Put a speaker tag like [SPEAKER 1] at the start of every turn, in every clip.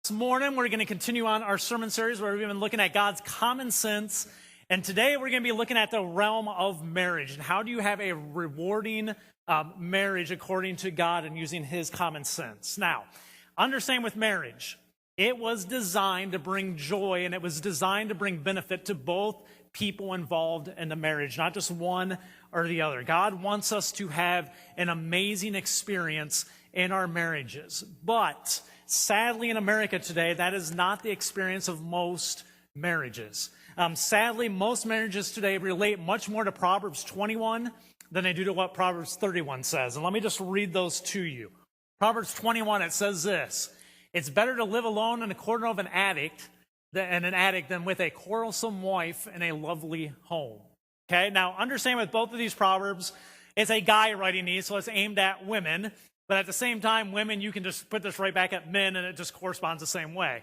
[SPEAKER 1] This morning, we're going to continue on our sermon series where we've been looking at God's common sense. And today, we're going to be looking at the realm of marriage. And how do you have a rewarding marriage according to God and using his common sense? Now, understand with marriage, it was designed to bring joy and it was designed to bring benefit to both people involved in the marriage, not just one or the other. God wants us to have an amazing experience in our marriages. But sadly, in America today, that is not the experience of most marriages. Sadly, most marriages today relate much more to Proverbs 21 than they do to what Proverbs 31 says. And let me just read those to you. Proverbs 21, it says this: "It's better to live alone in the corner of an attic than with a quarrelsome wife in a lovely home." Okay, now understand with both of these Proverbs, it's a guy writing these, so it's aimed at women. But at the same time, women, you can just put this right back at men, and it just corresponds the same way.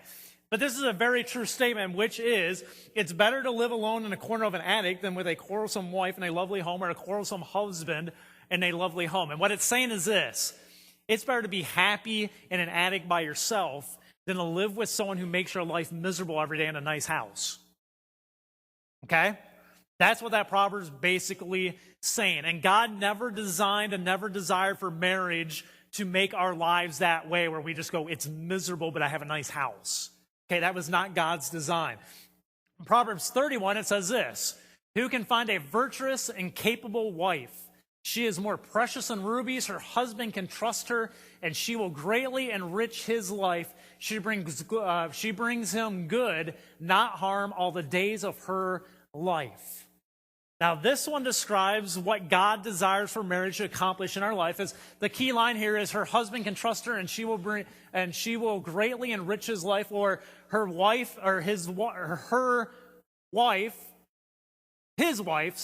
[SPEAKER 1] But this is a very true statement, which is, it's better to live alone in a corner of an attic than with a quarrelsome wife in a lovely home, or a quarrelsome husband in a lovely home. And what it's saying is this: it's better to be happy in an attic by yourself than to live with someone who makes your life miserable every day in a nice house. Okay? That's what that Proverbs basically saying. And God never designed and never desired for marriage to make our lives that way where we just go, it's miserable, but I have a nice house. Okay, that was not God's design. In Proverbs 31, it says this: "Who can find a virtuous and capable wife? She is more precious than rubies. Her husband can trust her, and she will greatly enrich his life. She brings him good, not harm, all the days of her life." Now, this one describes what God desires for marriage to accomplish in our life. Is the key line here is her husband can trust her, and she will greatly enrich his life, or her wife, or his wife, his wife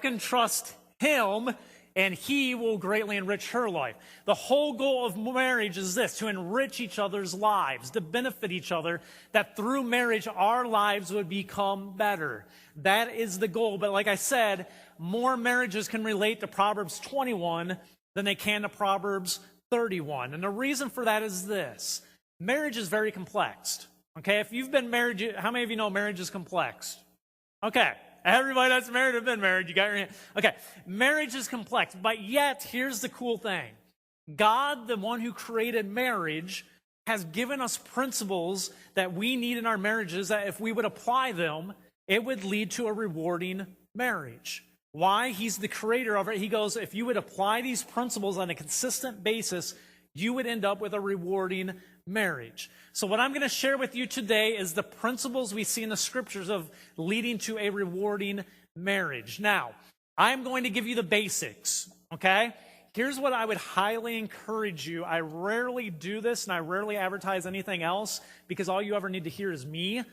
[SPEAKER 1] can trust him, and he will greatly enrich her life. The whole goal of marriage is this: to enrich each other's lives, to benefit each other, that through marriage our lives would become better. That is the goal. But like I said, more marriages can relate to Proverbs 21 than they can to Proverbs 31. And the reason for that is this: marriage is very complex. Okay, if you've been married, how many of you know marriage is complex? Okay. Everybody that's married or been married, you got your hand. Okay, marriage is complex, but yet, here's the cool thing. God, the one who created marriage, has given us principles that we need in our marriages that if we would apply them, it would lead to a rewarding marriage. Why? He's the creator of it. He goes, if you would apply these principles on a consistent basis, you would end up with a rewarding marriage. So what I'm going to share with you today is the principles we see in the scriptures of leading to a rewarding marriage. Now, I'm going to give you the basics, okay? Here's what I would highly encourage you. I rarely do this, and I rarely advertise anything else because all you ever need to hear is me.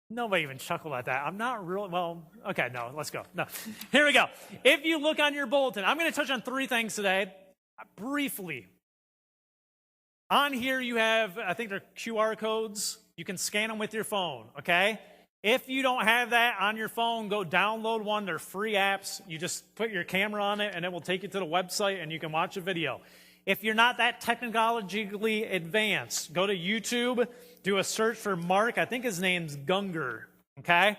[SPEAKER 1] Nobody even chuckled at that. I'm not really, okay, no, let's go. No, here we go. If you look on your bulletin, I'm going to touch on three things today, briefly. On here you have, I think they're QR codes. You can scan them with your phone, okay? If you don't have that on your phone, go download one. They're free apps. You just put your camera on it, and it will take you to the website, and you can watch a video. If you're not that technologically advanced, go to YouTube, do a search for Mark. I think his name's Gunger, okay?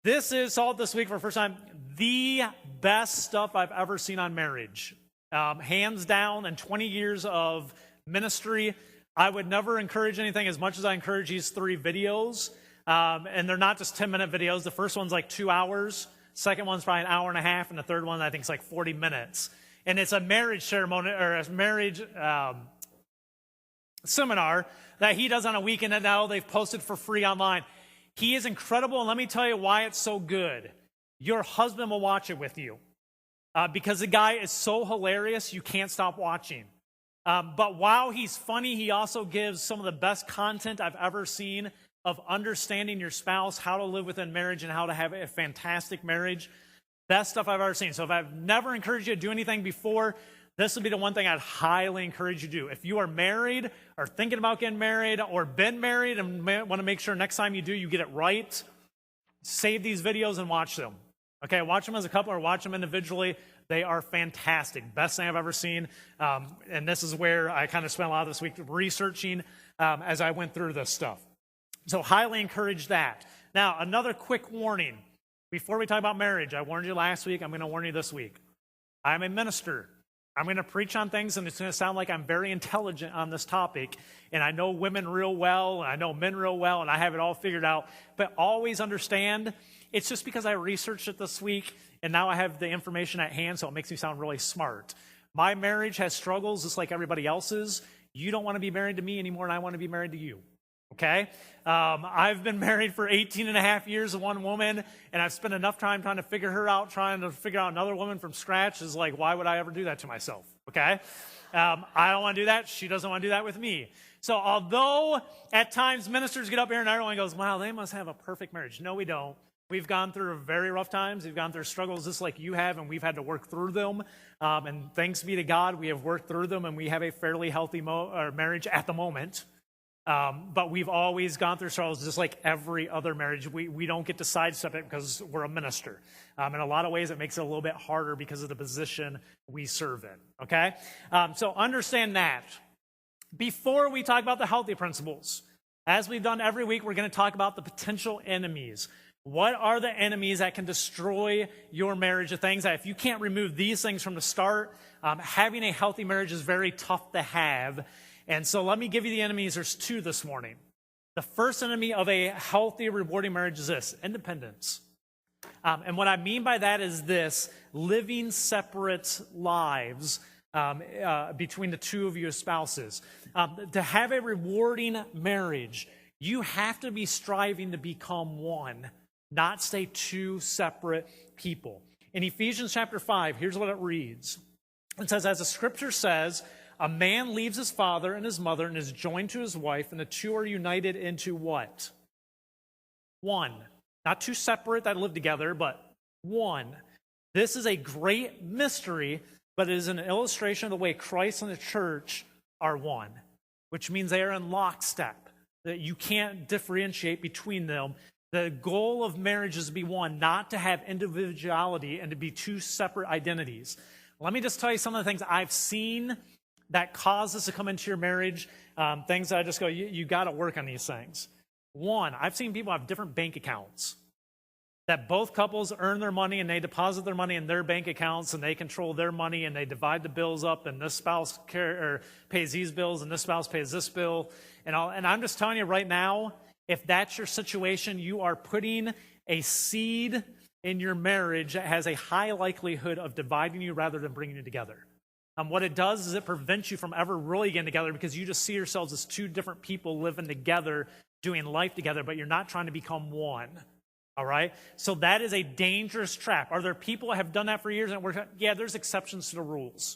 [SPEAKER 1] This is Salt This Week for the first time, the best stuff I've ever seen on marriage. Hands down, in 20 years of ministry, I would never encourage anything as much as I encourage these three videos. And they're not just 10-minute videos. The first one's like 2 hours. Second one's probably an hour and a half. And the third one, I think, is like 40 minutes. And it's a marriage ceremony, or a marriage seminar that he does on a weekend, and now they've posted for free online. He is incredible, and let me tell you why it's so good. Your husband will watch it with you. Because the guy is so hilarious, you can't stop watching. But while he's funny, he also gives some of the best content I've ever seen of understanding your spouse, how to live within marriage, and how to have a fantastic marriage. Best stuff I've ever seen. So if I've never encouraged you to do anything before, this would be the one thing I'd highly encourage you to do. If you are married or thinking about getting married or been married and want to make sure next time you do, you get it right, save these videos and watch them. Okay, watch them as a couple or watch them individually. They are fantastic. Best thing I've ever seen. And this is where I kind of spent a lot of this week researching as I went through this stuff. So highly encourage that. Now, another quick warning. Before we talk about marriage, I warned you last week. I'm going to warn you this week. I'm a minister. I'm going to preach on things, and it's going to sound like I'm very intelligent on this topic. And I know women real well, and I know men real well, and I have it all figured out. But always understand, it's just because I researched it this week, and now I have the information at hand, so it makes me sound really smart. My marriage has struggles just like everybody else's. You don't want to be married to me anymore, and I want to be married to you. Okay? I've been married for 18 and a half years to one woman, and I've spent enough time trying to figure her out, trying to figure out another woman from scratch. Is like, why would I ever do that to myself? Okay? I don't want to do that. She doesn't want to do that with me. So although at times ministers get up here and everyone goes, wow, they must have a perfect marriage. No, we don't. We've gone through very rough times. We've gone through struggles just like you have, and we've had to work through them. And thanks be to God, we have worked through them, and we have a fairly healthy marriage at the moment. But we've always gone through struggles just like every other marriage. We don't get to sidestep it because we're a minister. In a lot of ways, it makes it a little bit harder because of the position we serve in, okay? So understand that. Before we talk about the healthy principles, as we've done every week, we're going to talk about the potential enemies. What are the enemies that can destroy your marriage? The things that if you can't remove these things from the start, having a healthy marriage is very tough to have. And so let me give you the enemies. There's two this morning. The first enemy of a healthy, rewarding marriage is this: independence. And what I mean by that is this: living separate lives between the two of you as spouses. To have a rewarding marriage, you have to be striving to become one, not stay two separate people. In Ephesians chapter 5, here's what it reads. It says, as the scripture says, a man leaves his father and his mother and is joined to his wife, and the two are united into what? One. Not two separate that live together, but one. This is a great mystery, but it is an illustration of the way Christ and the church are one, which means they are in lockstep, that you can't differentiate between them. The goal of marriage is to be one, not to have individuality and to be two separate identities. Let me just tell you some of the things I've seen that cause this to come into your marriage, things that I just go, you got to work on these things. One, I've seen people have different bank accounts, that both couples earn their money and they deposit their money in their bank accounts and they control their money and they divide the bills up, and this spouse pays these bills and this spouse pays this bill. And I'm just telling you right now, if that's your situation, you are putting a seed in your marriage that has a high likelihood of dividing you rather than bringing you together. What it does is it prevents you from ever really getting together because you just see yourselves as two different people living together, doing life together, but you're not trying to become one. All right? So that is a dangerous trap. Are there people that have done that for years and it works out? Yeah, there's exceptions to the rules.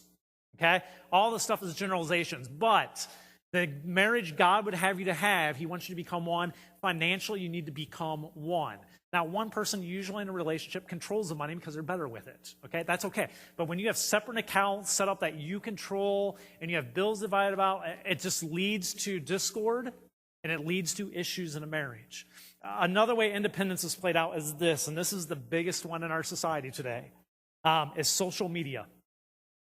[SPEAKER 1] Okay? All this stuff is generalizations. But the marriage God would have you to have, he wants you to become one. Financially, you need to become one. Now, one person usually in a relationship controls the money because they're better with it. Okay? That's okay. But when you have separate accounts set up that you control and you have bills divided about, it just leads to discord and it leads to issues in a marriage. Another way independence is played out is this, and this is the biggest one in our society today, is social media.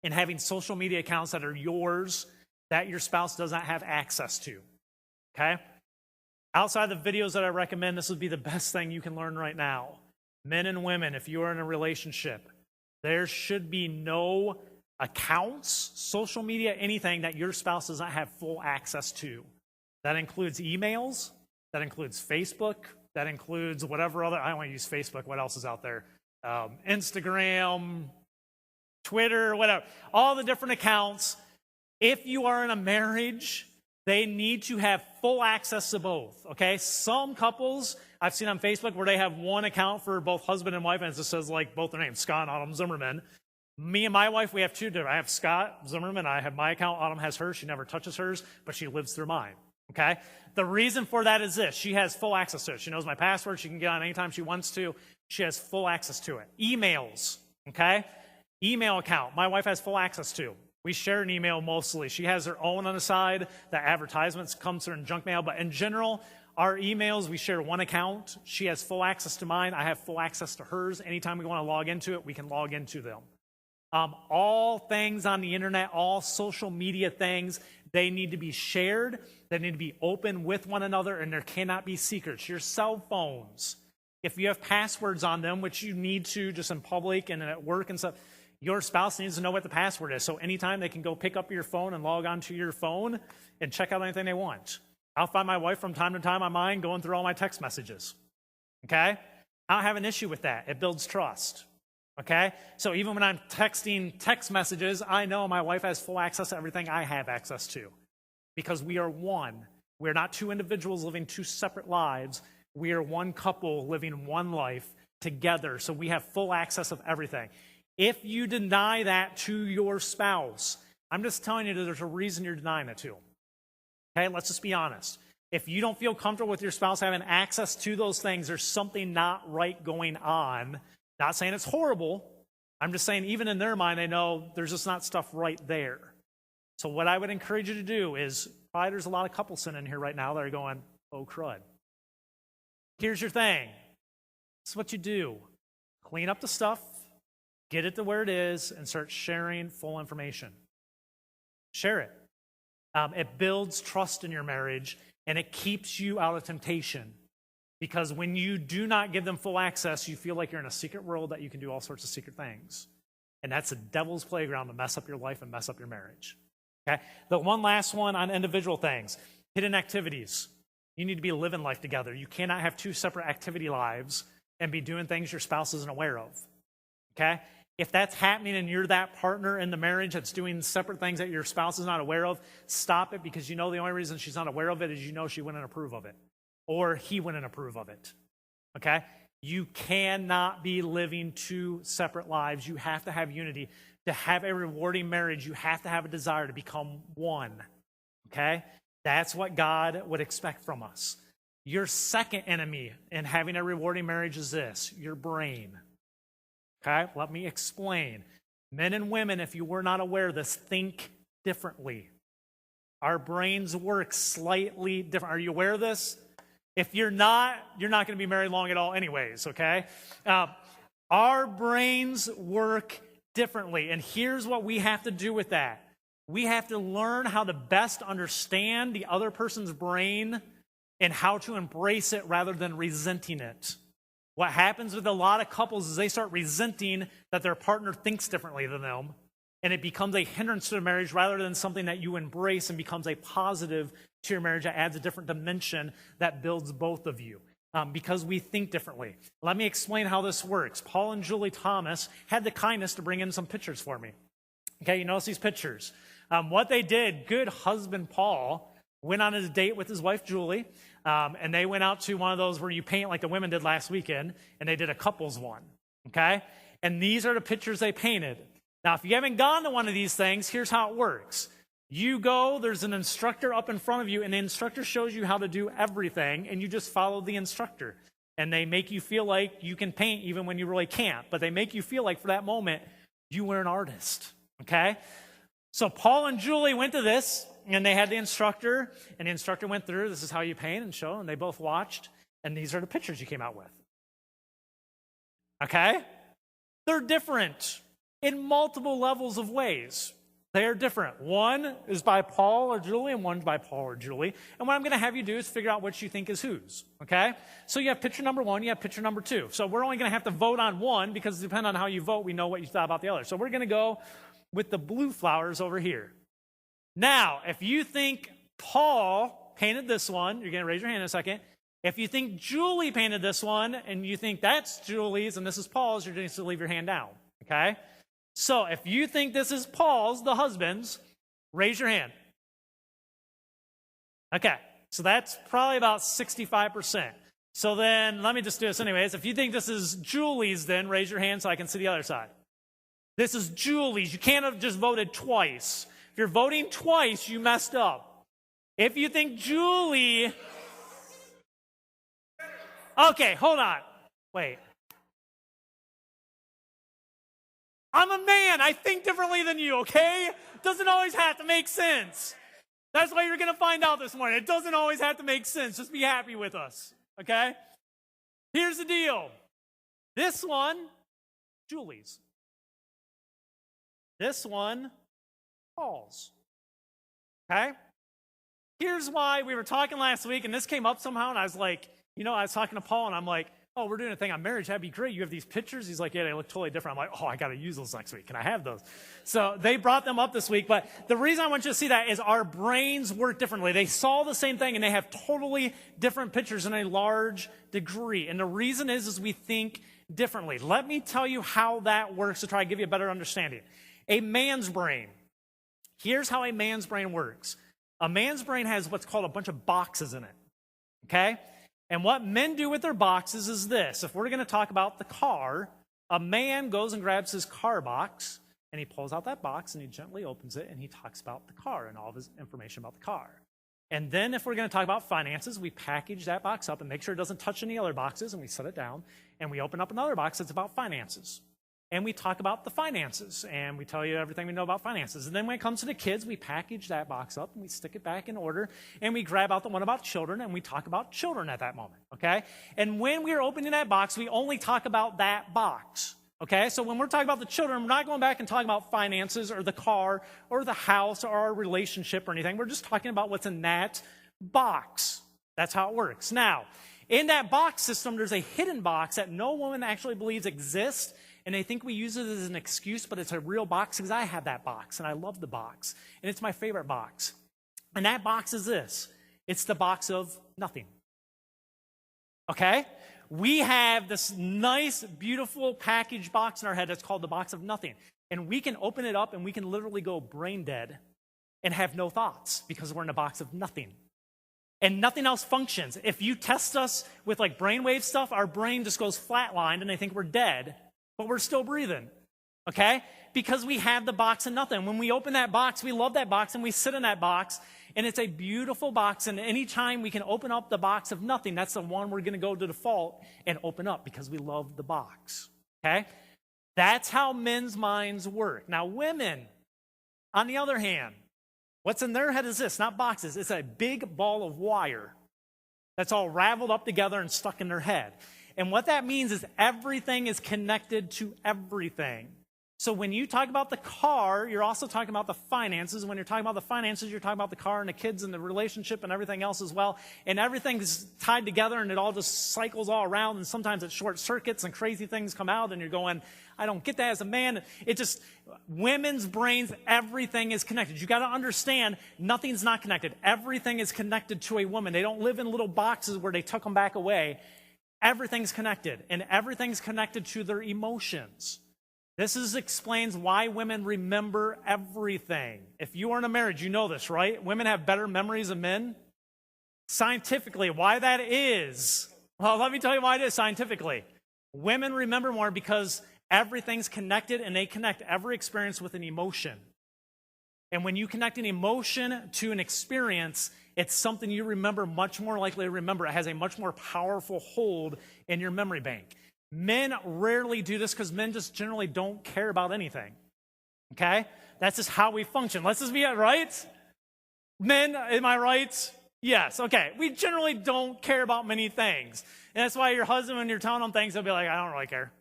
[SPEAKER 1] And having social media accounts that are yours, that your spouse does not have access to. Okay? Outside the videos that I recommend, this would be the best thing you can learn right now. Men and women, if you are in a relationship, there should be no accounts, social media, anything that your spouse does not have full access to. That includes emails, that includes Facebook, that includes whatever other, I don't want to use Facebook, what else is out there? Instagram, Twitter, whatever. All the different accounts. If you are in a marriage, they need to have full access to both, okay? Some couples I've seen on Facebook where they have one account for both husband and wife, and it just says like both their names, Scott and Autumn Zimmerman. Me and my wife, we have two different. I have Scott Zimmerman, I have my account, Autumn has hers, she never touches hers, but she lives through mine, okay? The reason for that is this: she has full access to it. She knows my password, she can get on anytime she wants to. She has full access to it. Emails, okay? Email account, my wife has full access to. We share an email mostly. She has her own on the side. The advertisements come through in junk mail. But in general, our emails, we share one account. She has full access to mine. I have full access to hers. Anytime we want to log into it, we can log into them. All things on the internet, all social media things, they need to be shared. They need to be open with one another, and there cannot be secrets. Your cell phones, if you have passwords on them, which you need to just in public and at work and stuff, your spouse needs to know what the password is. So anytime they can go pick up your phone and log onto your phone and check out anything they want. I'll find my wife from time to time on mine going through all my text messages. Okay? I don't have an issue with that. It builds trust. Okay? So even when I'm texting text messages, I know my wife has full access to everything I have access to because we are one. We're not two individuals living two separate lives. We are one couple living one life together. So we have full access of everything. If you deny that to your spouse, I'm just telling you that there's a reason you're denying it to them. Okay? Let's just be honest. If you don't feel comfortable with your spouse having access to those things, there's something not right going on. Not saying it's horrible. I'm just saying even in their mind, they know there's just not stuff right there. So what I would encourage you to do is, probably there's a lot of couples sitting in here right now that are going, oh, crud. Here's your thing. This is what you do. Clean up the stuff, get it to where it is, and start sharing full information. Share it. It builds trust in your marriage, and it keeps you out of temptation. Because when you do not give them full access, you feel like you're in a secret world that you can do all sorts of secret things. And that's the devil's playground to mess up your life and mess up your marriage. Okay? The one last one on individual things. Hidden activities. You need to be living life together. You cannot have two separate activity lives and be doing things your spouse isn't aware of. Okay? If that's happening and you're that partner in the marriage that's doing separate things that your spouse is not aware of, stop it, because you know the only reason she's not aware of it is you know she wouldn't approve of it. Or he wouldn't approve of it. Okay? You cannot be living two separate lives. You have to have unity. To have a rewarding marriage, you have to have a desire to become one. Okay? That's what God would expect from us. Your second enemy in having a rewarding marriage is this, your brain. Okay? Let me explain. Men and women, if you were not aware of this, think differently. Our brains work slightly different. Are you aware of this? If you're not going to be married long at all anyways, okay? Our brains work differently, and here's what we have to do with that. We have to learn how to best understand the other person's brain and how to embrace it rather than resenting it. What happens with a lot of couples is they start resenting that their partner thinks differently than them, and it becomes a hindrance to the marriage rather than something that you embrace and becomes a positive to your marriage that adds a different dimension that builds both of you because we think differently. Let me explain how this works. Paul and Julie Thomas had the kindness to bring in some pictures for me. Okay, you notice these pictures. What they did, good husband Paul went on a date with his wife Julie, and they went out to one of those where you paint like the women did last weekend, and they did a couples one. Okay? And these are the pictures they painted. Now, if you haven't gone to one of these things, here's how it works. You go, there's an instructor up in front of you, and the instructor shows you how to do everything, and you just follow the instructor. And they make you feel like you can paint even when you really can't, but they make you feel like for that moment, you were an artist, okay? So Paul and Julie went to this, and they had the instructor, and the instructor went through, this is how you paint and show, and they both watched, and these are the pictures you came out with. Okay? They're different in multiple levels of ways. They are different. One is by Paul or Julie, and one's by Paul or Julie. And what I'm going to have you do is figure out which you think is whose, okay? So you have picture number one, you have picture number two. So we're only going to have to vote on one because depending on how you vote, we know what you thought about the other. So we're going to go with the blue flowers over here. Now, if you think Paul painted this one, you're going to raise your hand in a second. If you think Julie painted this one, and you think that's Julie's and this is Paul's, you're going to leave your hand down, okay? So if you think this is Paul's, the husband's, raise your hand. Okay, so that's probably about 65%. So then, let me just do this anyways. If you think this is Julie's, then raise your hand so I can see the other side. This is Julie's. You can't have just voted twice. If you're voting twice, you messed up. If you think Julie... Okay, hold on. Wait. I'm a man. I think differently than you, okay? Doesn't always have to make sense. That's why you're going to find out this morning. It doesn't always have to make sense. Just be happy with us, okay? Here's the deal. This one, Julie's. This one falls. Okay? Here's why. We were talking last week, and this came up somehow, and I was like, I was talking to Paul, and I'm like, oh, we're doing a thing on marriage. That'd be great. You have these pictures? He's like, yeah, they look totally different. I'm like, oh, I got to use those next week. Can I have those? So they brought them up this week. But the reason I want you to see that is our brains work differently. They saw the same thing, and they have totally different pictures in a large degree. And the reason is we think differently. Let me tell you how that works to try to give you a better understanding. A man's brain. Here's how a man's brain works. A man's brain has what's called a bunch of boxes in it. Okay? And what men do with their boxes is this. If we're going to talk about the car, a man goes and grabs his car box, and he pulls out that box, and he gently opens it, and he talks about the car and all of his information about the car. And then if we're going to talk about finances, we package that box up and make sure it doesn't touch any other boxes, and we set it down, and we open up another box that's about finances. And we talk about the finances, and we tell you everything we know about finances. And then when it comes to the kids, we package that box up, and we stick it back in order, and we grab out the one about children, and we talk about children at that moment, okay? And when we're opening that box, we only talk about that box, okay? So when we're talking about the children, we're not going back and talking about finances or the car or the house or our relationship or anything. We're just talking about what's in that box. That's how it works. Now, in that box system, there's a hidden box that no woman actually believes exists. And they think we use it as an excuse, but it's a real box because I have that box, and I love the box. And it's my favorite box. And that box is this. It's the box of nothing. Okay? We have this nice, beautiful packaged box in our head that's called the box of nothing. And we can open it up, and we can literally go brain dead and have no thoughts because we're in a box of nothing. And nothing else functions. If you test us with like brainwave stuff, our brain just goes flatlined, and they think we're dead. But we're still breathing, okay? Because we have the box of nothing. When we open that box, we love that box, and we sit in that box, and it's a beautiful box, and anytime we can open up the box of nothing, that's the one we're going to go to default and open up because we love the box, okay? That's how men's minds work. Now, women, on the other hand, what's in their head is this, not boxes. It's a big ball of wire that's all raveled up together and stuck in their head. And what that means is everything is connected to everything. So when you talk about the car, you're also talking about the finances. When you're talking about the finances, you're talking about the car and the kids and the relationship and everything else as well. And everything's tied together, and it all just cycles all around. And sometimes it short circuits and crazy things come out, and you're going, I don't get that as a man. Women's brains, everything is connected. You got to understand, nothing's not connected. Everything is connected to a woman. They don't live in little boxes where they tuck them back away. Everything's connected, and everything's connected to their emotions. This explains why women remember everything. If you are in a marriage, you know this, right? Women have better memories than men. Scientifically, why that is? Well, let me tell you why it is scientifically. Women remember more because everything's connected, and they connect every experience with an emotion. And when you connect an emotion to an experience, it's something you remember much more likely to remember. It has a much more powerful hold in your memory bank. Men rarely do this because men just generally don't care about anything. Okay? That's just how we function. Let's just be right. Men, am I right? Yes. Okay. We generally don't care about many things. And that's why your husband, when you're telling him things, he'll be like, I don't really care.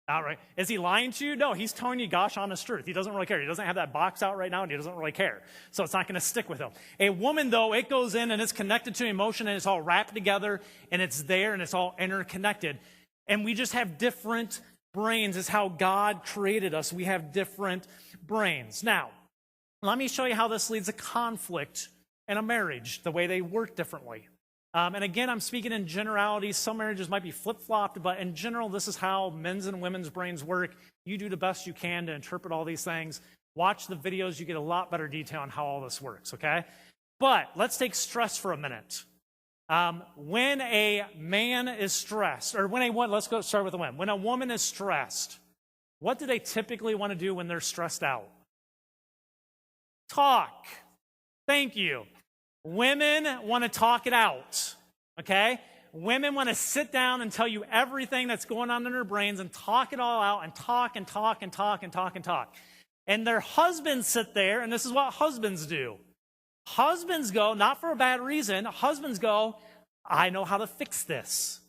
[SPEAKER 1] Not right. Is he lying to you? No, he's telling you gosh honest truth. He doesn't really care. He doesn't have that box out right now, and he doesn't really care. So it's not going to stick with him. A woman, though, it goes in and it's connected to emotion, and it's all wrapped together, and it's there, and it's all interconnected. And we just have different brains. It's how God created us. We have different brains. Now, let me show you how this leads to conflict in a marriage, the way they work differently. And again, I'm speaking in generalities. Some marriages might be flip-flopped, but in general, this is how men's and women's brains work. You do the best you can to interpret all these things. Watch the videos. You get a lot better detail on how all this works, okay? But let's take stress for a minute. When a man is stressed, or let's go start with the woman. When a woman is stressed, what do they typically want to do when they're stressed out? Talk. Thank you. Women want to talk it out, okay? Women want to sit down and tell you everything that's going on in their brains and talk it all out and talk and talk and talk and talk and talk. And their husbands sit there, and this is what husbands do. Husbands go, not for a bad reason, husbands go, I know how to fix this.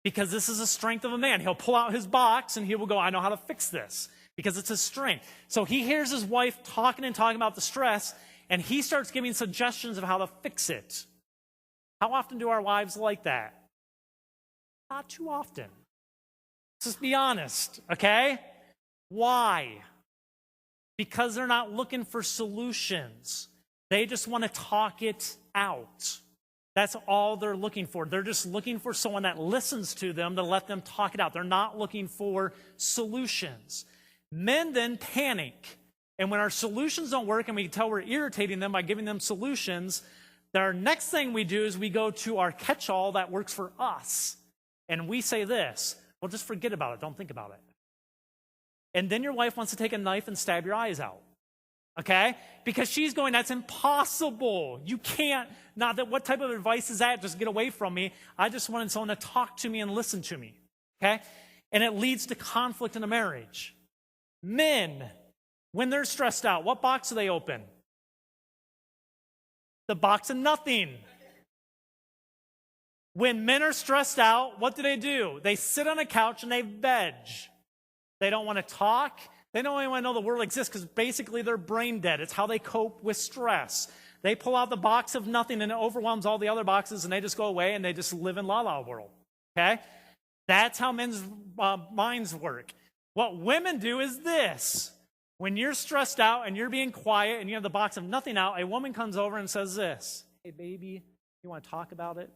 [SPEAKER 1] Because this is a strength of a man. He'll pull out his box and he will go, I know how to fix this. because it's his strength. So he hears his wife talking about the stress, and he starts giving suggestions of how to fix it. How often do our wives like that? Not too often. Let's just be honest, okay? Why? Because they're not looking for solutions. They just want to talk it out. That's all they're looking for. They're just looking for someone that listens to them to let them talk it out. They're not looking for solutions. Men then panic. And when our solutions don't work and we can tell we're irritating them by giving them solutions, then our next thing we do is we go to our catch-all that works for us. And we say this, well, just forget about it. Don't think about it. And then your wife wants to take a knife and stab your eyes out. Okay? Because she's going, that's impossible. You can't. Not that, what type of advice is that? Just get away from me. I just wanted someone to talk to me and listen to me. Okay? And it leads to conflict in a marriage. Men, when they're stressed out, what box do they open? The box of nothing. When men are stressed out, what do? They sit on a couch and they veg. They don't want to talk. They don't even want to know the world exists because basically they're brain dead. It's how they cope with stress. They pull out the box of nothing and it overwhelms all the other boxes and they just go away and they just live in la-la world. Okay? That's how men's minds work. What women do is this. When you're stressed out and you're being quiet and you have the box of nothing out, a woman comes over and says this, hey, baby, you want to talk about it?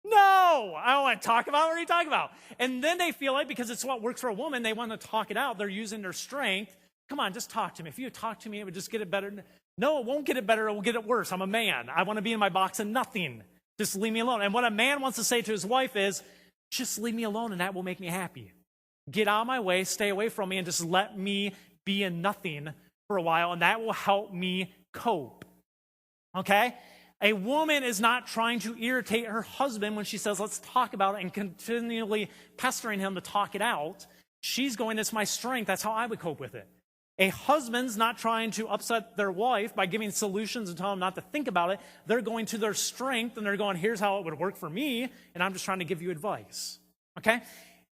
[SPEAKER 1] No, I don't want to talk about it. What are you talking about? And then they feel like because it's what works for a woman, they want to talk it out. They're using their strength. Come on, just talk to me. If you talk to me, it would just get it better. No, it won't get it better. It will get it worse. I'm a man. I want to be in my box of nothing. Just leave me alone. And what a man wants to say to his wife is, just leave me alone and that will make me happy. Get out of my way, stay away from me, and just let me be in nothing for a while, and that will help me cope. Okay? A woman is not trying to irritate her husband when she says, let's talk about it, and continually pestering him to talk it out. She's going, it's my strength. That's how I would cope with it. A husband's not trying to upset their wife by giving solutions and telling them not to think about it. They're going to their strength, and they're going, here's how it would work for me, and I'm just trying to give you advice. Okay?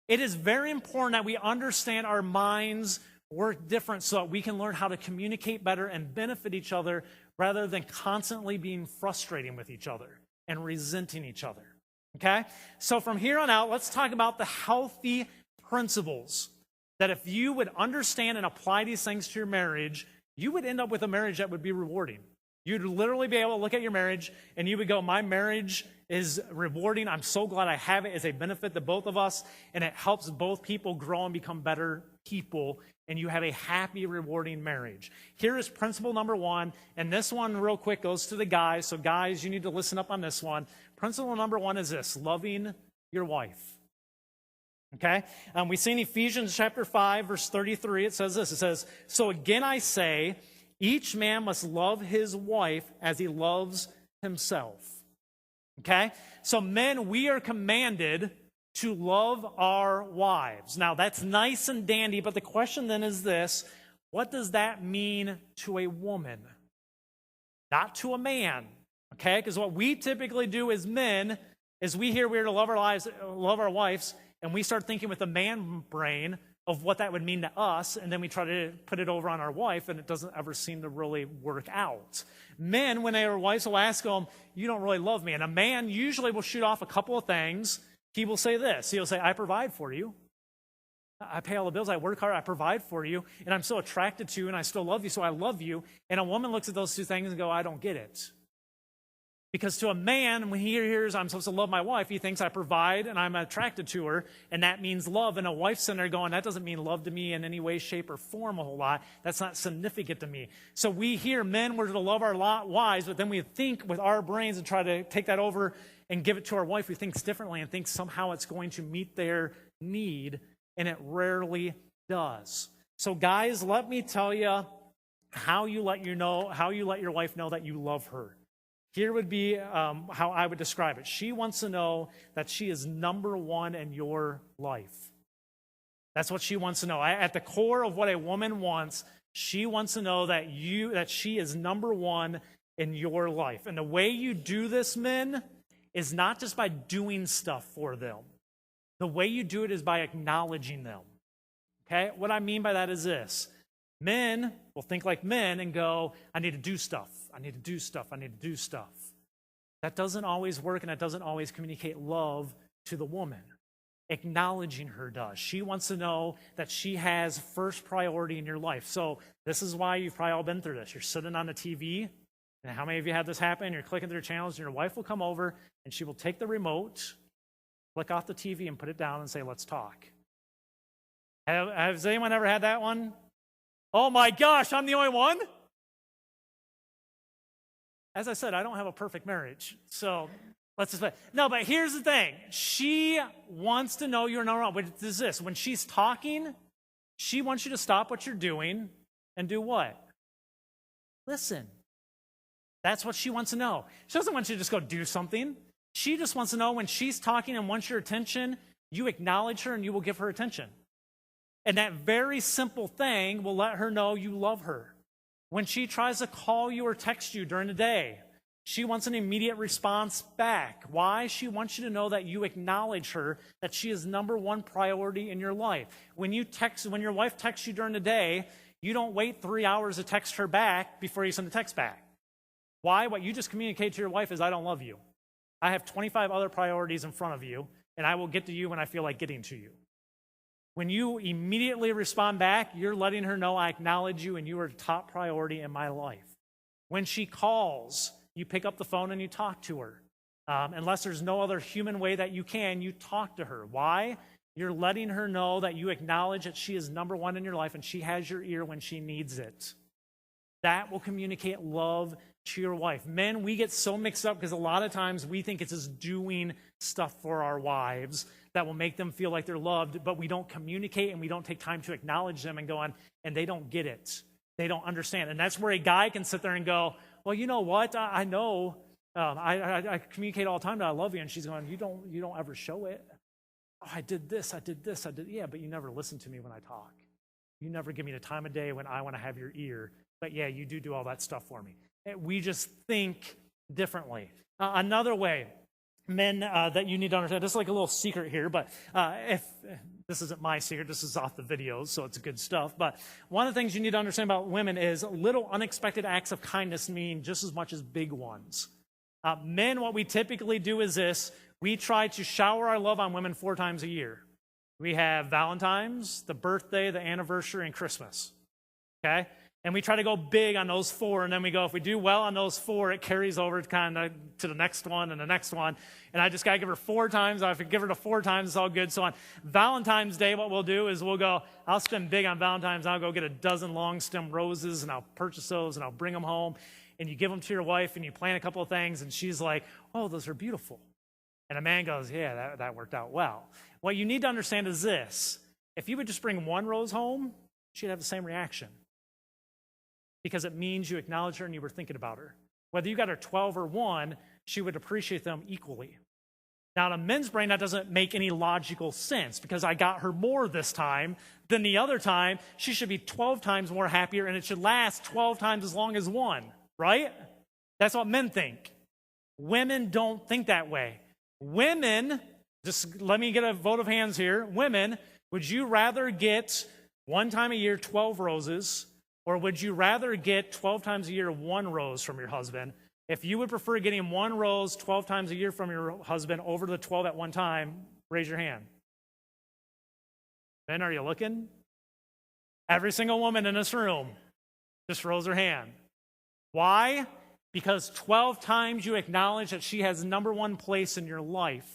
[SPEAKER 1] It is very important that we understand our minds work different so that we can learn how to communicate better and benefit each other rather than constantly being frustrating with each other and resenting each other. Okay? So from here on out, let's talk about the healthy principles that if you would understand and apply these things to your marriage, you would end up with a marriage that would be rewarding. You'd literally be able to look at your marriage and you would go, my marriage is rewarding. I'm so glad I have it as a benefit to both of us, and it helps both people grow and become better people, and you have a happy, rewarding marriage. Here is principle number one, and this one real quick goes to the guys. So guys, you need to listen up on this one. Principle number one is this: loving your wife. Okay? We see in Ephesians chapter 5, verse 33, it says this. It says, so again I say, each man must love his wife as he loves himself. Okay? So men, we are commanded to love our wives. Now, that's nice and dandy, but the question then is this: what does that mean to a woman? Not to a man. Okay? Because what we typically do as men is we hear we're to love our wives, and we start thinking with the man brain of what that would mean to us, and then we try to put it over on our wife, and it doesn't ever seem to really work out. Men, when their wives will ask them, you don't really love me. And a man usually will shoot off a couple of things. He will say this. He'll say, I provide for you. I pay all the bills. I work hard. I provide for you. And I'm so attracted to you, and I still love you, so I love you. And a woman looks at those two things and go, I don't get it. Because to a man, when he hears I'm supposed to love my wife, he thinks I provide and I'm attracted to her, and that means love. And a wife's sitting there going, that doesn't mean love to me in any way, shape, or form a whole lot. That's not significant to me. So we hear men, we're to love our wives, but then we think with our brains and try to take that over and give it to our wife who thinks differently and thinks somehow it's going to meet their need, and it rarely does. So guys, let me tell you how you let your wife know that you love her. Here would be how I would describe it. She wants to know that she is number one in your life. That's what she wants to know. At the core of what a woman wants, she wants to know that she is number one in your life. And the way you do this, men, is not just by doing stuff for them. The way you do it is by acknowledging them. Okay? What I mean by that is this. Men will think like men and go, I need to do stuff. I need to do stuff. I need to do stuff. That doesn't always work, and that doesn't always communicate love to the woman. Acknowledging her does. She wants to know that she has first priority in your life. So this is why you've probably all been through this. You're sitting on the TV, and how many of you had this happen? You're clicking through channels, and your wife will come over, and she will take the remote, flick off the TV, and put it down and say, let's talk. Has anyone ever had that one? Oh my gosh, I'm the only one? As I said, I don't have a perfect marriage, so let's just no, but here's the thing. She wants to know you're not wrong. What is this? When she's talking, she wants you to stop what you're doing and do what? Listen. That's what she wants to know. She doesn't want you to just go do something. She just wants to know when she's talking and wants your attention, you acknowledge her and you will give her attention. And that very simple thing will let her know you love her. When she tries to call you or text you during the day, she wants an immediate response back. Why? She wants you to know that you acknowledge her, that she is number one priority in your life. When your wife texts you during the day, you don't wait 3 hours to text her back before you send a text back. Why? What you just communicate to your wife is, I don't love you. I have 25 other priorities in front of you, and I will get to you when I feel like getting to you. When you immediately respond back, you're letting her know I acknowledge you and you are top priority in my life. When she calls, you pick up the phone and you talk to her. Unless there's no other human way that you can, you talk to her. Why? You're letting her know that you acknowledge that she is number one in your life and she has your ear when she needs it. That will communicate love to your wife. Men, we get so mixed up because a lot of times we think it's just doing stuff for our wives that will make them feel like they're loved, but we don't communicate and we don't take time to acknowledge them and go on, and they don't get it. They don't understand. And that's where a guy can sit there and go, well, you know what? I know. I communicate all the time that I love you. And she's going, you don't ever show it. Oh, I did this. Yeah, but you never listen to me when I talk. You never give me the time of day when I want to have your ear. But yeah, you do all that stuff for me. We just think differently. Another way, men, that you need to understand, this is like a little secret here, but if this isn't my secret, this is off the videos, so it's good stuff. But one of the things you need to understand about women is little unexpected acts of kindness mean just as much as big ones. Men, what we typically do is this. We try to shower our love on women 4 times a year. We have Valentine's, the birthday, the anniversary, and Christmas. Okay? And we try to go big on those 4, and then we go, if we do well on those 4, it carries over kind of to the next one and the next one. And I just got to give her 4 times. If I give her to 4 times, it's all good. So on Valentine's Day, what we'll do is we'll go, I'll spend big on Valentine's. I'll go get a dozen long-stem roses, and I'll purchase those, and I'll bring them home. And you give them to your wife, and you plan a couple of things, and she's like, oh, those are beautiful. And a man goes, yeah, that worked out well. What you need to understand is this. If you would just bring 1 rose home, she'd have the same reaction. Because it means you acknowledge her and you were thinking about her. Whether you got her 12 or 1, she would appreciate them equally. Now, in a men's brain, that doesn't make any logical sense because I got her more this time than the other time. She should be 12 times more happier, and it should last 12 times as long as 1, right? That's what men think. Women don't think that way. Women, just let me get a vote of hands here. Women, would you rather get 1 time a year 12 roses, or would you rather get 12 times a year 1 rose from your husband? If you would prefer getting 1 rose 12 times a year from your husband over the 12 at one time, raise your hand. Men, are you looking? Every single woman in this room just rose her hand. Why? Because 12 times you acknowledge that she has number 1 place in your life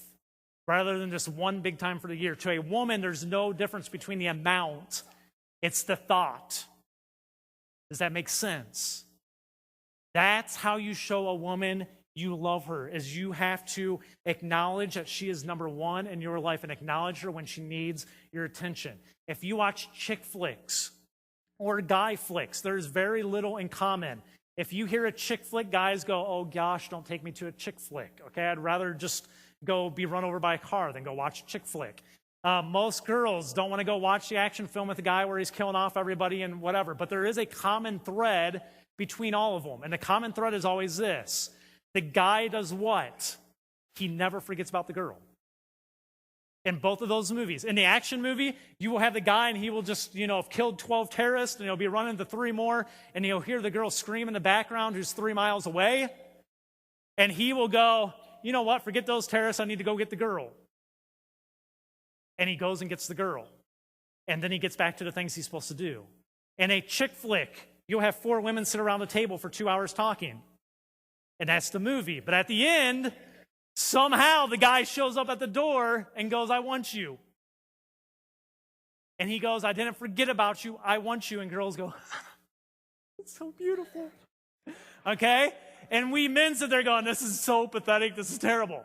[SPEAKER 1] rather than just 1 big time for the year. To a woman, there's no difference between the amount. It's the thought. Does that make sense? That's how you show a woman you love her, is you have to acknowledge that she is number 1 in your life and acknowledge her when she needs your attention. If you watch chick flicks or guy flicks, there's very little in common. If you hear a chick flick, guys go, oh gosh, don't take me to a chick flick. Okay, I'd rather just go be run over by a car than go watch a chick flick. Most girls don't want to go watch the action film with a guy where he's killing off everybody and whatever, but there is a common thread between all of them, and the common thread is always this. The guy does what? He never forgets about the girl. in both of those movies. In the action movie, you will have the guy and he will just, have killed 12 terrorists and he'll be running to 3 more and he'll hear the girl scream in the background who's 3 miles away. And he will go, you know what, forget those terrorists, I need to go get the girl. And he goes and gets the girl. And then he gets back to the things he's supposed to do. In a chick flick, you'll have 4 women sit around the table for 2 hours talking. And that's the movie. But at the end, somehow the guy shows up at the door and goes, I want you. And he goes, I didn't forget about you, I want you. And girls go, it's so beautiful. Okay? And we men sit there going, this is so pathetic, this is terrible.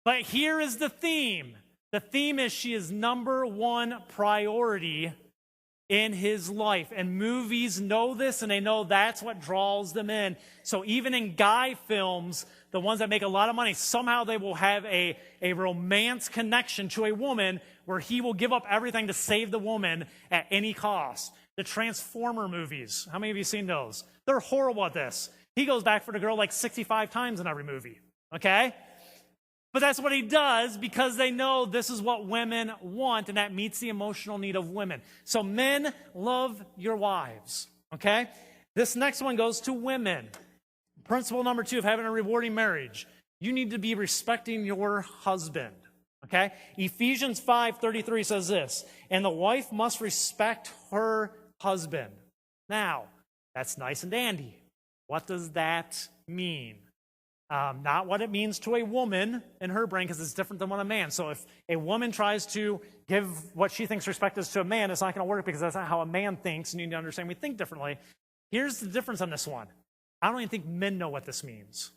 [SPEAKER 1] But here is the theme. The theme is she is number 1 priority in his life. And movies know this, and they know that's what draws them in. So even in guy films, the ones that make a lot of money, somehow they will have a romance connection to a woman where he will give up everything to save the woman at any cost. The Transformer movies, how many of you seen those? They're horrible at this. He goes back for the girl like 65 times in every movie, okay? But that's what he does because they know this is what women want, and that meets the emotional need of women. So men, love your wives, okay? This next one goes to women. Principle number 2 of having a rewarding marriage. You need to be respecting your husband, okay? Ephesians 5:33 says this, and the wife must respect her husband. Now, that's nice and dandy. What does that mean? Not what it means to a woman in her brain, because it's different than what a man. So if a woman tries to give what she thinks respect is to a man, it's not going to work because that's not how a man thinks. You need to understand we think differently. Here's the difference on this one. I don't even think men know what this means.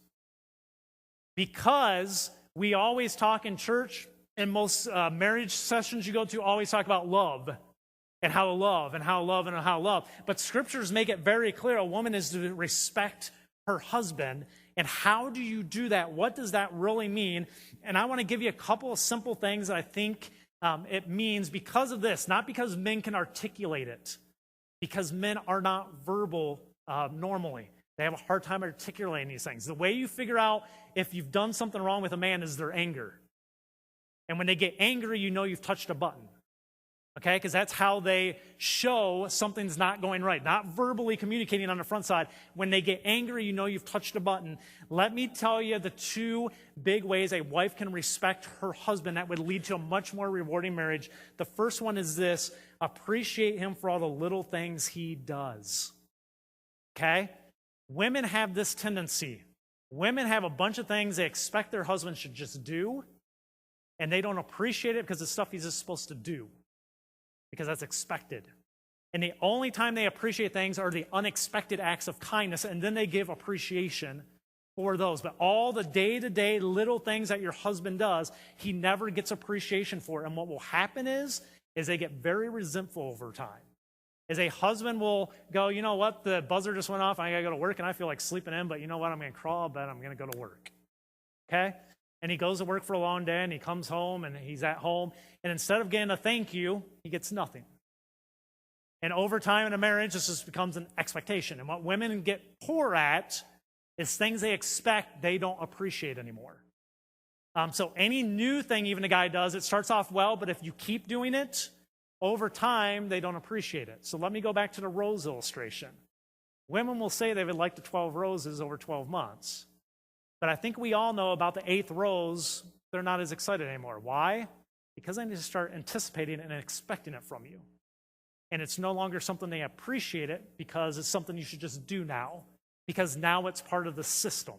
[SPEAKER 1] Because we always talk in church, in most marriage sessions you go to, always talk about love and how to love and how to love and how to love. But scriptures make it very clear a woman is to respect her husband. And how do you do that? What does that really mean? And I want to give you a couple of simple things that I think it means because of this. Not because men can articulate it. Because men are not verbal normally. They have a hard time articulating these things. The way you figure out if you've done something wrong with a man is their anger. And when they get angry, you know you've touched a button. Okay, because that's how they show something's not going right. Not verbally communicating on the front side. When they get angry, you know you've touched a button. Let me tell you the 2 big ways a wife can respect her husband that would lead to a much more rewarding marriage. The first one is this: appreciate him for all the little things he does. Okay? Women have this tendency. Women have a bunch of things they expect their husband should just do, and they don't appreciate it because it's stuff he's just supposed to do. Because that's expected. And the only time they appreciate things are the unexpected acts of kindness, and then they give appreciation for those. But all the day-to-day little things that your husband does, he never gets appreciation for. And what will happen is they get very resentful over time. As a husband will go, you know what, the buzzer just went off, I gotta go to work, and I feel like sleeping in, but you know what, I'm gonna crawl out of bed, I'm gonna go to work. Okay? And he goes to work for a long day, and he comes home, and he's at home, and instead of getting a thank you, he gets nothing. And over time in a marriage, this just becomes an expectation. And what women get poor at is things they expect they don't appreciate anymore. So any new thing even a guy does, it starts off well, but if you keep doing it, over time, they don't appreciate it. So let me go back to the rose illustration. Women will say they would like the 12 roses over 12 months. But I think we all know about the 8th rose, they're not as excited anymore. Why? Because they need to start anticipating and expecting it from you. And it's no longer something they appreciate it because it's something you should just do now. Because now it's part of the system.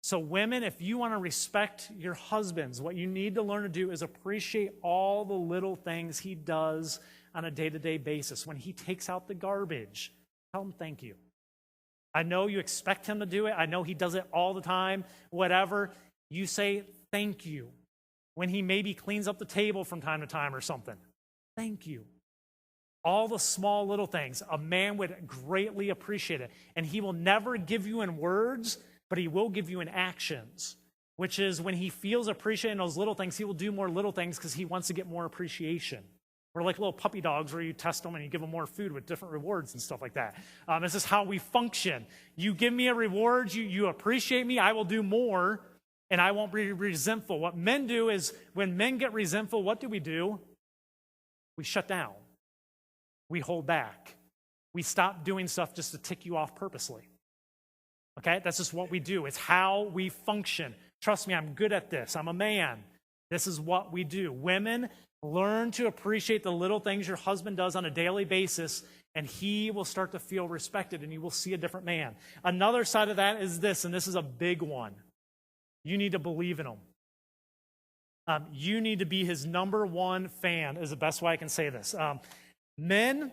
[SPEAKER 1] So women, if you want to respect your husbands, what you need to learn to do is appreciate all the little things he does on a day-to-day basis. When he takes out the garbage, tell him thank you. I know you expect him to do it. I know he does it all the time, whatever. You say thank you. When he maybe cleans up the table from time to time or something, thank you. All the small little things, a man would greatly appreciate it. And he will never give you in words, but he will give you in actions, which is when he feels appreciated in those little things, he will do more little things because he wants to get more appreciation. We're like little puppy dogs where you test them and you give them more food with different rewards and stuff like that. This is how we function. You give me a reward, you appreciate me, I will do more and I won't be resentful. What men do is when men get resentful, what do? We shut down. We hold back. We stop doing stuff just to tick you off purposely. Okay? That's just what we do. It's how we function. Trust me, I'm good at this. I'm a man. This is what we do. Women, learn to appreciate the little things your husband does on a daily basis, and he will start to feel respected, and you will see a different man. Another side of that is this, and this is a big one. You need to believe in him. You need to be his number one fan, is the best way I can say this. Men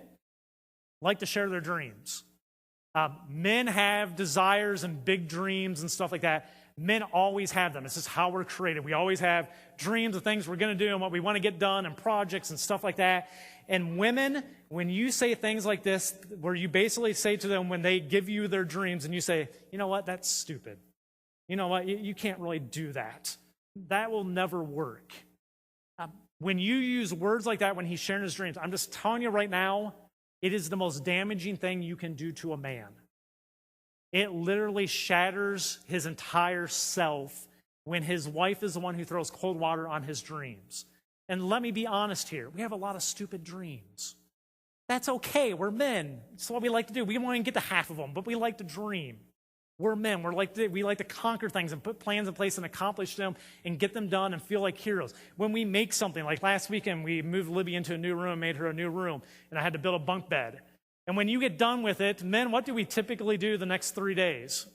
[SPEAKER 1] like to share their dreams. Men have desires and big dreams and stuff like that. Men always have them. It's just how we're created. We always have dreams of things we're going to do and what we want to get done and projects and stuff like that. And women, when you say things like this, where you basically say to them when they give you their dreams and you say, you know what, that's stupid. You know what, you can't really do that. That will never work. When you use words like that when he's sharing his dreams, I'm just telling you right now, it is the most damaging thing you can do to a man. It literally shatters his entire self when his wife is the one who throws cold water on his dreams. And let me be honest here. We have a lot of stupid dreams. That's okay. We're men. It's what we like to do. We won't even get to half of them, but we like to dream. We're men. We like to conquer things and put plans in place and accomplish them and get them done and feel like heroes. When we make something, like last weekend, we moved Libby into a new room, made her a new room, and I had to build a bunk bed. And when you get done with it, men, what do we typically do the next 3 days?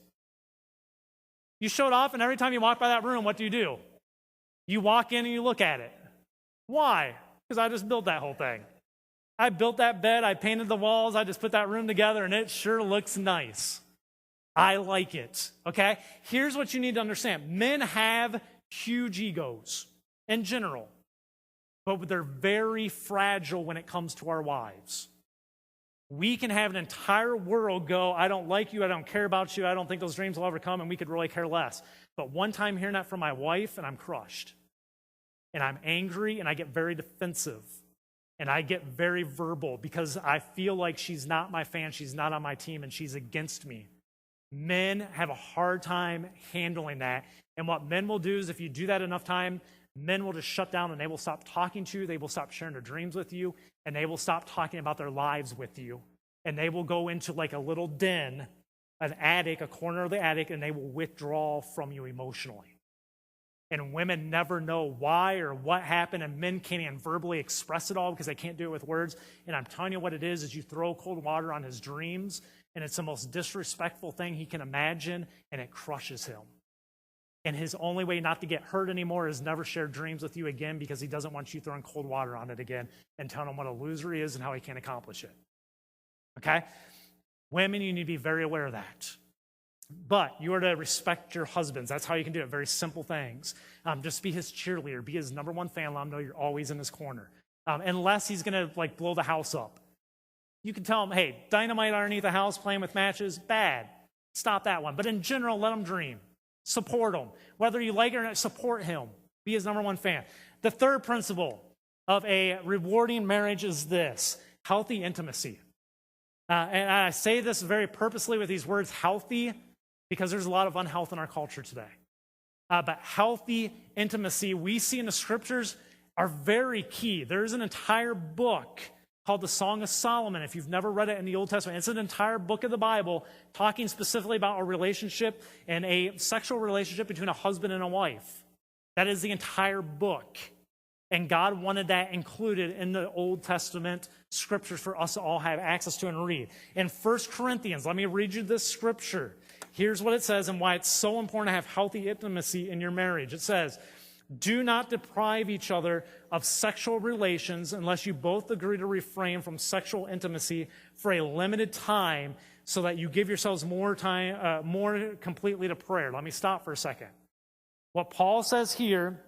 [SPEAKER 1] You showed off, and every time you walk by that room, what do? You walk in and you look at it. Why? Because I just built that whole thing. I built that bed, I painted the walls, I just put that room together, and it sure looks nice. I like it, okay? Here's what you need to understand. Men have huge egos in general, but they're very fragile when it comes to our wives. We can have an entire world go, I don't like you, I don't care about you, I don't think those dreams will ever come, and we could really care less. But one time hearing that from my wife, and I'm crushed. And I'm angry, and I get very defensive. And I get very verbal because I feel like she's not my fan, she's not on my team, and she's against me. Men have a hard time handling that. And what men will do is if you do that enough time, men will just shut down and they will stop talking to you. They will stop sharing their dreams with you. And they will stop talking about their lives with you. And they will go into like a little den, an attic, a corner of the attic, and they will withdraw from you emotionally. And women never know why or what happened, and men can't even verbally express it all because they can't do it with words. And I'm telling you what it is you throw cold water on his dreams, and it's the most disrespectful thing he can imagine, and it crushes him. And his only way not to get hurt anymore is never share dreams with you again because he doesn't want you throwing cold water on it again and telling him what a loser he is and how he can't accomplish it. Okay? Women, you need to be very aware of that. But you are to respect your husbands. That's how you can do it. Very simple things. Just be his cheerleader. Be his number one fan. Let him know you're always in his corner. Unless he's going to like blow the house up. You can tell him, hey, dynamite underneath the house playing with matches, bad. Stop that one. But in general, let him dream. Support him. Whether you like it or not, support him. Be his number one fan. The third principle of a rewarding marriage is this: healthy intimacy. And I say this very purposely with these words, healthy, because there's a lot of unhealth in our culture today. But healthy intimacy, we see in the scriptures, are very key. There's an entire book called the Song of Solomon. If you've never read it in the Old Testament, it's an entire book of the Bible talking specifically about a relationship and a sexual relationship between a husband and a wife. That is the entire book. And God wanted that included in the Old Testament scriptures for us to all have access to and read. In 1 Corinthians, let me read you this scripture. Here's what it says and why it's so important to have healthy intimacy in your marriage. It says, do not deprive each other of sexual relations unless you both agree to refrain from sexual intimacy for a limited time so that you give yourselves more time, more completely to prayer. Let me stop for a second. What Paul says here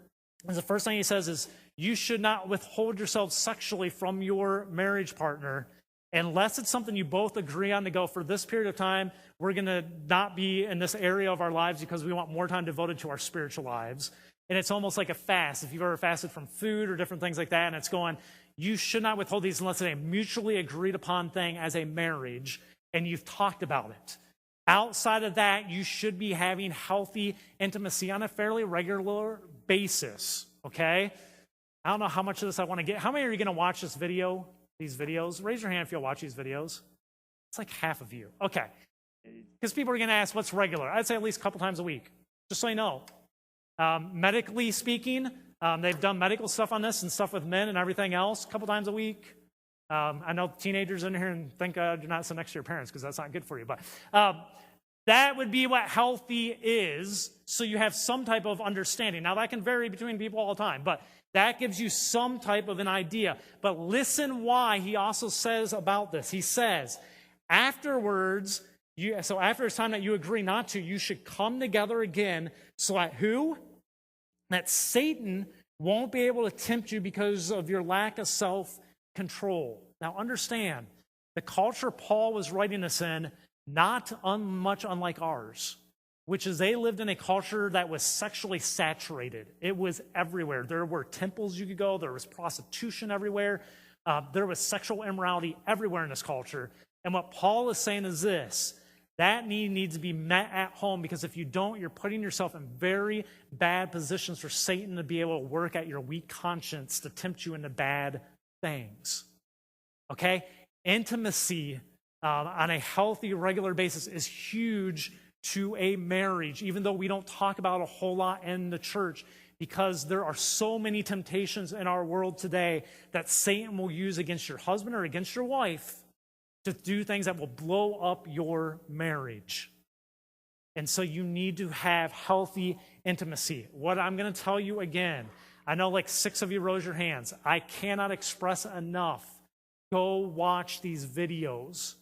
[SPEAKER 1] is the first thing he says is you should not withhold yourself sexually from your marriage partner unless it's something you both agree on to go for this period of time. We're going to not be in this area of our lives because we want more time devoted to our spiritual lives. And it's almost like a fast. If you've ever fasted from food or different things like that, and it's going, you should not withhold these unless it's a mutually agreed upon thing as a marriage, and you've talked about it. Outside of that, you should be having healthy intimacy on a fairly regular basis, okay? I don't know how much of this I want to get. How many are you going to watch these videos? Raise your hand if you'll watch these videos. It's like half of you. Okay. Because people are going to ask, what's regular? I'd say at least a couple times a week, just so you know. Medically speaking, they've done medical stuff on this and stuff with men and everything else a couple times a week. I know teenagers in here and think you're not so next to your parents because that's not good for you. But that would be what healthy is, so you have some type of understanding. Now, that can vary between people all the time, but that gives you some type of an idea. But listen why he also says about this. He says, afterwards, so after it's time that you agree not to, you should come together again so that who? That Satan won't be able to tempt you because of your lack of self-control. Now understand, the culture Paul was writing this in, not much unlike ours, which is they lived in a culture that was sexually saturated. It was everywhere. There were temples you could go. There was prostitution everywhere. There was sexual immorality everywhere in this culture. And what Paul is saying is this: that need needs to be met at home, because if you don't, you're putting yourself in very bad positions for Satan to be able to work at your weak conscience to tempt you into bad things. Okay? Intimacy on a healthy, regular basis is huge to a marriage, even though we don't talk about it a whole lot in the church, because there are so many temptations in our world today that Satan will use against your husband or against your wife to do things that will blow up your marriage. And so you need to have healthy intimacy. What I'm going to tell you again, I know like 6 of you rose your hands. I cannot express enough. Go watch these videos.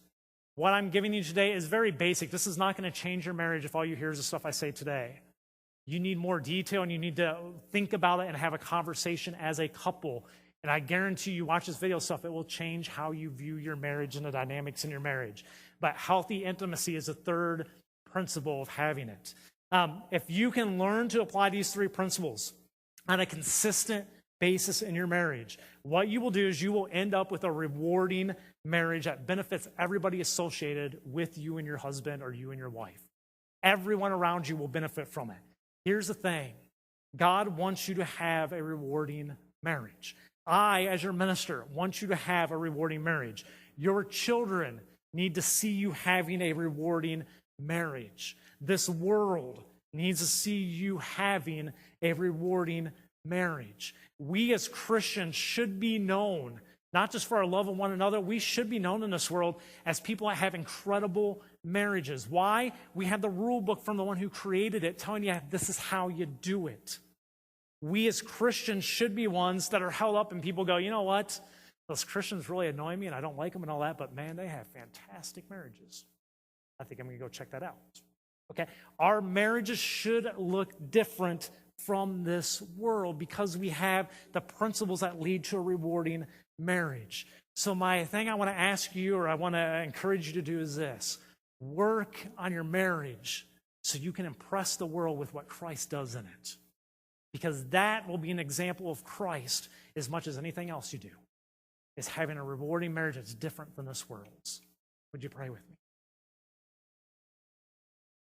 [SPEAKER 1] What I'm giving you today is very basic. This is not going to change your marriage if all you hear is the stuff I say today. You need more detail, and you need to think about it and have a conversation as a couple. And I guarantee you, watch this video stuff, it will change how you view your marriage and the dynamics in your marriage. But healthy intimacy is the third principle of having it. If you can learn to apply these 3 principles on a consistent basis in your marriage, what you will do is you will end up with a rewarding marriage that benefits everybody associated with you and your husband or you and your wife. Everyone around you will benefit from it. Here's the thing: God wants you to have a rewarding marriage. I, as your minister, want you to have a rewarding marriage. Your children need to see you having a rewarding marriage. This world needs to see you having a rewarding marriage. We as Christians should be known, not just for our love of one another, we should be known in this world as people that have incredible marriages. Why? We have the rule book from the one who created it telling you this is how you do it. We as Christians should be ones that are held up and people go, you know what? Those Christians really annoy me and I don't like them and all that, but man, they have fantastic marriages. I think I'm going to go check that out. Okay? Our marriages should look different from this world because we have the principles that lead to a rewarding marriage. So my thing I want to ask you, or I want to encourage you to do, is this: work on your marriage so you can impress the world with what Christ does in it. Because that will be an example of Christ as much as anything else you do, is having a rewarding marriage that's different than this world's. Would you pray with me?